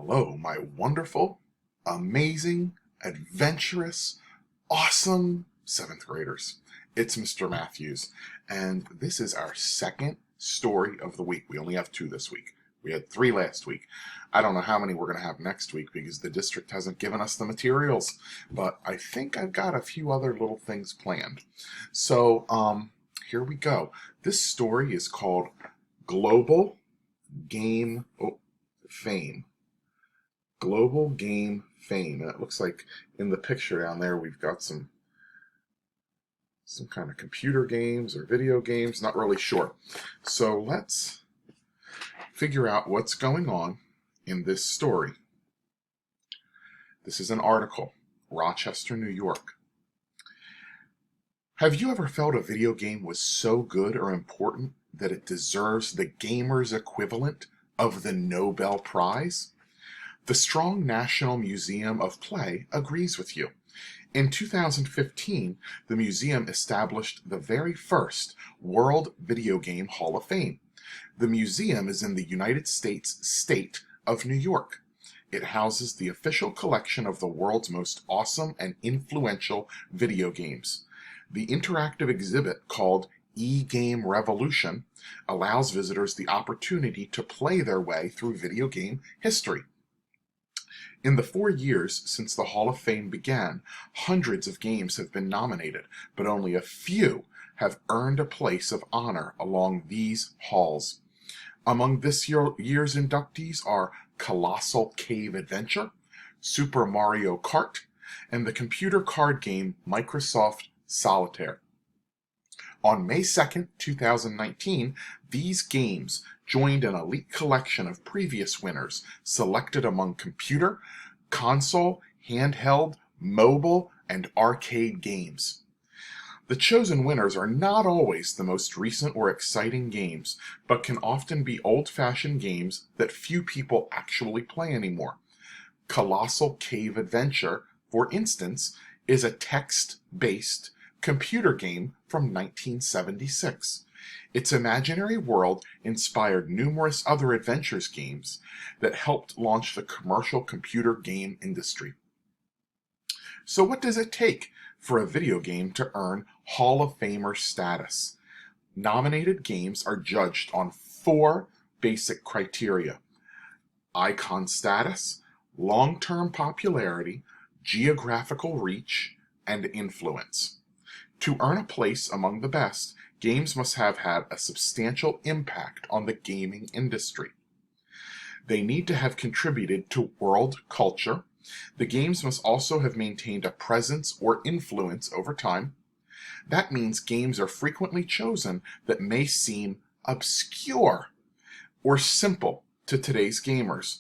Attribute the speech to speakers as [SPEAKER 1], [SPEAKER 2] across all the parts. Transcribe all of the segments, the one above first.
[SPEAKER 1] Hello, my wonderful, amazing, adventurous, awesome seventh graders. It's Mr. Matthews, and this is our second story of the week. We only have two this week. We had three last week. I don't know how many we're going to have next week because the district hasn't given us the materials, but I think I've got a few other little things planned. So, here we go. This story is called Global Game Fame. Global Game Fame. And it looks like in the picture down there we've got some kind of computer games or video games, not really sure. So let's figure out what's going on in this story. This is an article, Rochester, New York. Have you ever felt a video game was so good or important that it deserves the gamer's equivalent of the Nobel Prize? The Strong National Museum of Play agrees with you. In 2015, the museum established the very first World Video Game Hall of Fame. The museum is in the United States state of New York. It houses the official collection of the world's most awesome and influential video games. The interactive exhibit called E-Game Revolution allows visitors the opportunity to play their way through video game history. In the 4 years since the Hall of Fame began, hundreds of games have been nominated, but only a few have earned a place of honor along these halls. Among this year's inductees are Colossal Cave Adventure, Super Mario Kart, and the computer card game Microsoft Solitaire. On May 2nd, 2019, these games joined an elite collection of previous winners selected among computer, console, handheld, mobile, and arcade games. The chosen winners are not always the most recent or exciting games, but can often be old-fashioned games that few people actually play anymore. Colossal Cave Adventure, for instance, is a text-based computer game from 1976. Its imaginary world inspired numerous other adventures games that helped launch the commercial computer game industry. So what does it take for a video game to earn Hall of Famer status? Nominated games are judged on 4 basic criteria: icon status, long-term popularity, geographical reach, and influence. To earn a place among the best, games must have had a substantial impact on the gaming industry. They need to have contributed to world culture. The games must also have maintained a presence or influence over time. That means games are frequently chosen that may seem obscure or simple to today's gamers.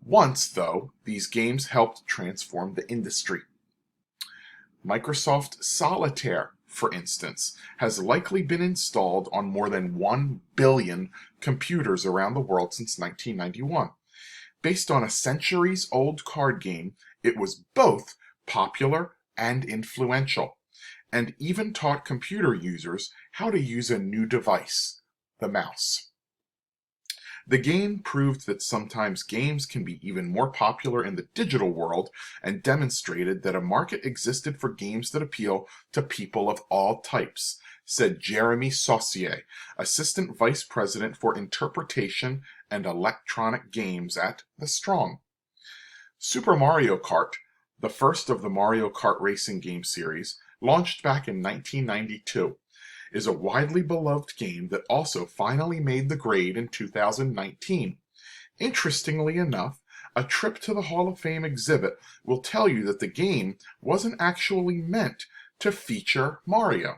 [SPEAKER 1] Once, though, these games helped transform the industry. Microsoft Solitaire, for instance, has likely been installed on more than 1 billion computers around the world since 1991. Based on a centuries-old card game, it was both popular and influential, and even taught computer users how to use a new device, the mouse. The game proved that sometimes games can be even more popular in the digital world and demonstrated that a market existed for games that appeal to people of all types, said Jeremy Saucier, Assistant Vice President for Interpretation and Electronic Games at The Strong. Super Mario Kart, the first of the Mario Kart racing game series, launched back in 1992. Is a widely beloved game that also finally made the grade in 2019. Interestingly enough, a trip to the Hall of Fame exhibit will tell you that the game wasn't actually meant to feature Mario.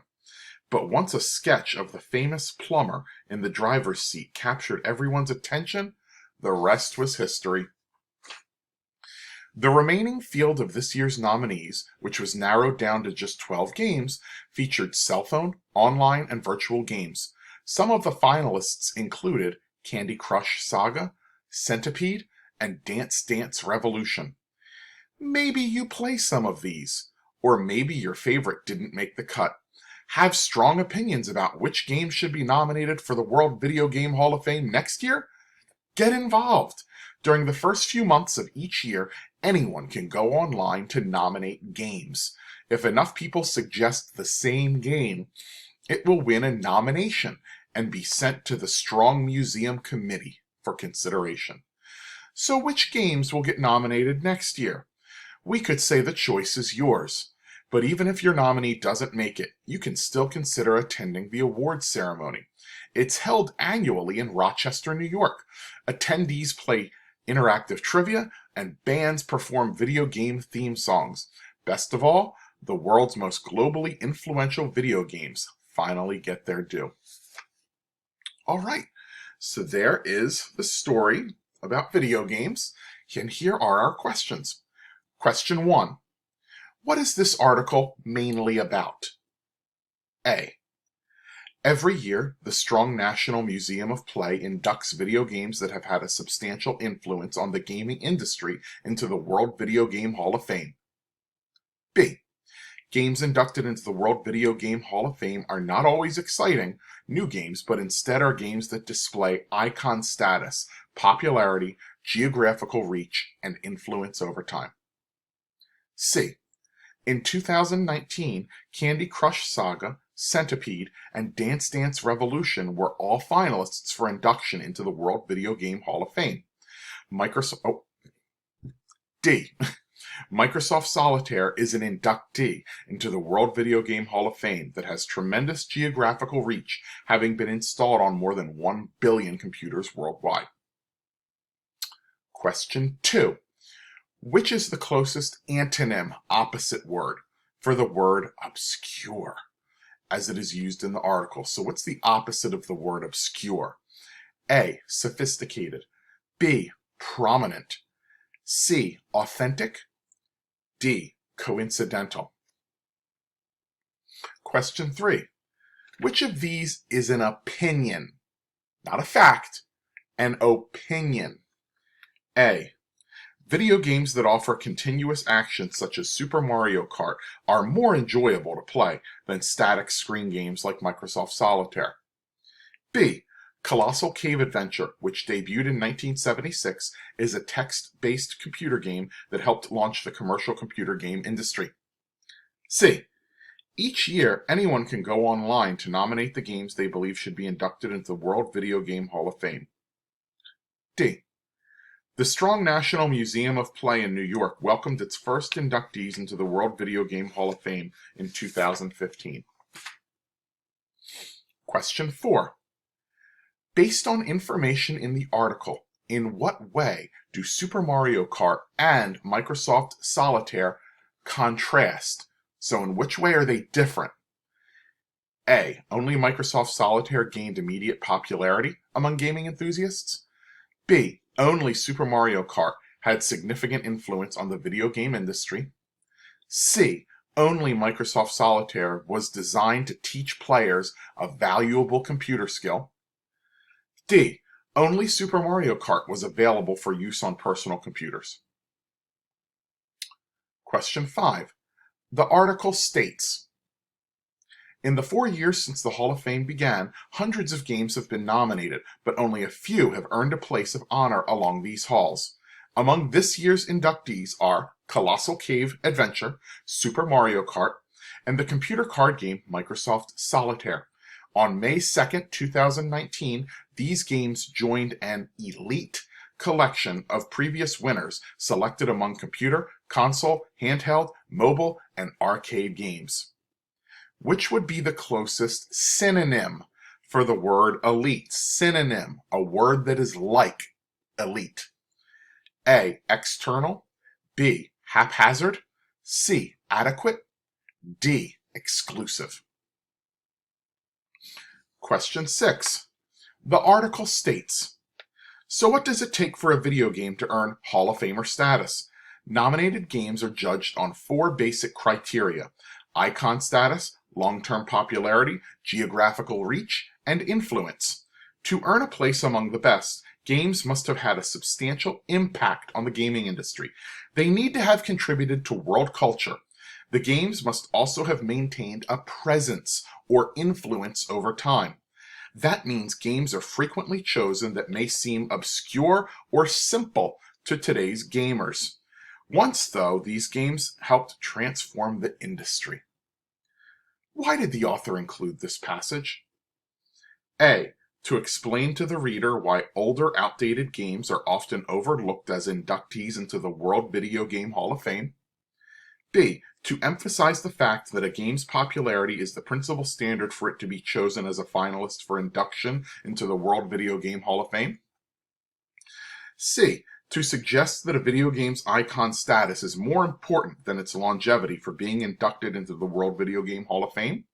[SPEAKER 1] But once a sketch of the famous plumber in the driver's seat captured everyone's attention, the rest was history. The remaining field of this year's nominees, which was narrowed down to just 12 games, featured cell phone, online, and virtual games. Some of the finalists included Candy Crush Saga, Centipede, and Dance Dance Revolution. Maybe you play some of these, or maybe your favorite didn't make the cut. Have strong opinions about which games should be nominated for the World Video Game Hall of Fame next year? Get involved. During the first few months of each year, anyone can go online to nominate games. If enough people suggest the same game, it will win a nomination and be sent to the Strong Museum Committee for consideration. So which games will get nominated next year? We could say the choice is yours. But even if your nominee doesn't make it, you can still consider attending the awards ceremony. It's held annually in Rochester, New York. Attendees play interactive trivia and bands perform video game theme songs. Best of all, the world's most globally influential video games finally get their due. All right, so there is the story about video games, and here are our questions. Question 1. What is this article mainly about? A. Every year, the Strong National Museum of Play inducts video games that have had a substantial influence on the gaming industry into the World Video Game Hall of Fame. B. Games inducted into the World Video Game Hall of Fame are not always exciting, new games, but instead are games that display icon status, popularity, geographical reach, and influence over time. C. In 2019, Candy Crush Saga, Centipede, and Dance Dance Revolution were all finalists for induction into the World Video Game Hall of Fame. D. Microsoft Solitaire is an inductee into the World Video Game Hall of Fame that has tremendous geographical reach, having been installed on more than 1 billion computers worldwide. Question 2. Which is the closest antonym, opposite word, for the word obscure, as it is used in the article? So what's the opposite of the word obscure? A. Sophisticated. B. Prominent. C. Authentic. D. Coincidental. Question 3. Which of these is an opinion? Not a fact, an opinion. A. Video games that offer continuous action such as Super Mario Kart are more enjoyable to play than static screen games like Microsoft Solitaire. B. Colossal Cave Adventure, which debuted in 1976, is a text-based computer game that helped launch the commercial computer game industry. C. Each year, anyone can go online to nominate the games they believe should be inducted into the World Video Game Hall of Fame. D. The Strong National Museum of Play in New York welcomed its first inductees into the World Video Game Hall of Fame in 2015. Question 4. Based on information in the article, in what way do Super Mario Kart and Microsoft Solitaire contrast? So in which way are they different? A. Only Microsoft Solitaire gained immediate popularity among gaming enthusiasts. B. Only Super Mario Kart had significant influence on the video game industry. C. Only Microsoft Solitaire was designed to teach players a valuable computer skill. D. Only Super Mario Kart was available for use on personal computers. Question 5. The article states, in the 4 years since the Hall of Fame began, hundreds of games have been nominated, but only a few have earned a place of honor along these halls. Among this year's inductees are Colossal Cave Adventure, Super Mario Kart, and the computer card game Microsoft Solitaire. On May 2nd, 2019, these games joined an elite collection of previous winners selected among computer, console, handheld, mobile, and arcade games. Which would be the closest synonym for the word elite? Synonym, a word that is like elite. A. External. B. Haphazard. C. Adequate. D. Exclusive. Question 6. The article states, so what does it take for a video game to earn Hall of Famer status? Nominated games are judged on 4 basic criteria: icon status, long-term popularity, geographical reach, and influence. To earn a place among the best, games must have had a substantial impact on the gaming industry. They need to have contributed to world culture. The games must also have maintained a presence or influence over time. That means games are frequently chosen that may seem obscure or simple to today's gamers. Once, though, these games helped transform the industry. Why did the author include this passage? A. To explain to the reader why older, outdated games are often overlooked as inductees into the World Video Game Hall of Fame. B. To emphasize the fact that a game's popularity is the principal standard for it to be chosen as a finalist for induction into the World Video Game Hall of Fame. C. To suggest that a video game's icon status is more important than its longevity for being inducted into the World Video Game Hall of Fame.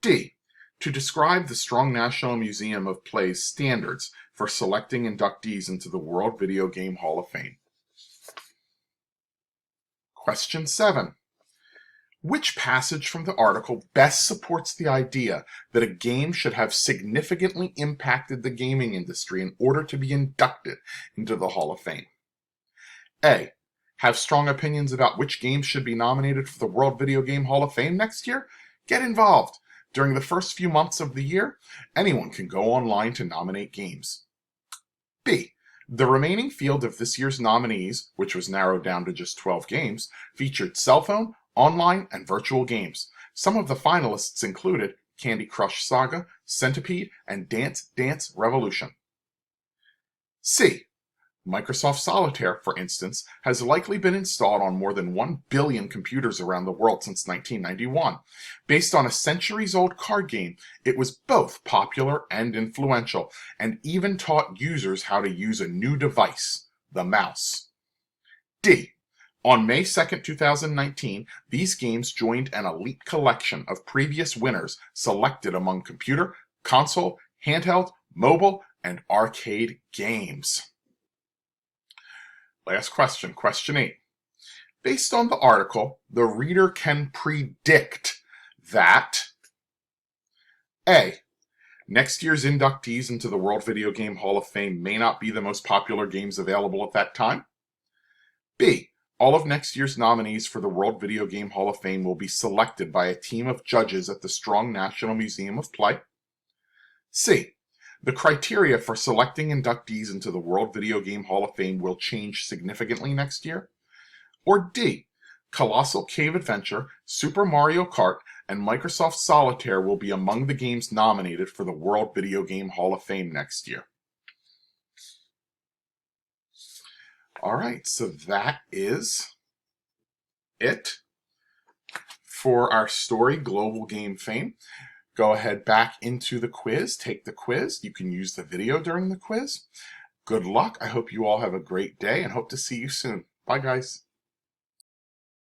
[SPEAKER 1] D. To describe the Strong National Museum of Play's standards for selecting inductees into the World Video Game Hall of Fame. Question 7. Which passage from the article best supports the idea that a game should have significantly impacted the gaming industry in order to be inducted into the Hall of Fame? A. Have strong opinions about which games should be nominated for the World Video Game Hall of Fame next year? Get involved. During the first few months of the year, anyone can go online to nominate games. B. The remaining field of this year's nominees, which was narrowed down to just 12 games, featured cell phone, online, and virtual games. Some of the finalists included Candy Crush Saga, Centipede, and Dance Dance Revolution. C. Microsoft Solitaire, for instance, has likely been installed on more than 1 billion computers around the world since 1991. Based on a centuries-old card game, it was both popular and influential, and even taught users how to use a new device, the mouse. D. On May 2, 2019, these games joined an elite collection of previous winners selected among computer, console, handheld, mobile, and arcade games. Last question, question 8. Based on the article, the reader can predict that A. Next year's inductees into the World Video Game Hall of Fame may not be the most popular games available at that time. B. All of next year's nominees for the World Video Game Hall of Fame will be selected by a team of judges at the Strong National Museum of Play. C. The criteria for selecting inductees into the World Video Game Hall of Fame will change significantly next year. Or D. Colossal Cave Adventure, Super Mario Kart, and Microsoft Solitaire will be among the games nominated for the World Video Game Hall of Fame next year. Alright, so that is it for our story, Global Game Fame. Go ahead back into the quiz, take the quiz. You can use the video during the quiz. Good luck. I hope you all have a great day and hope to see you soon. Bye, guys.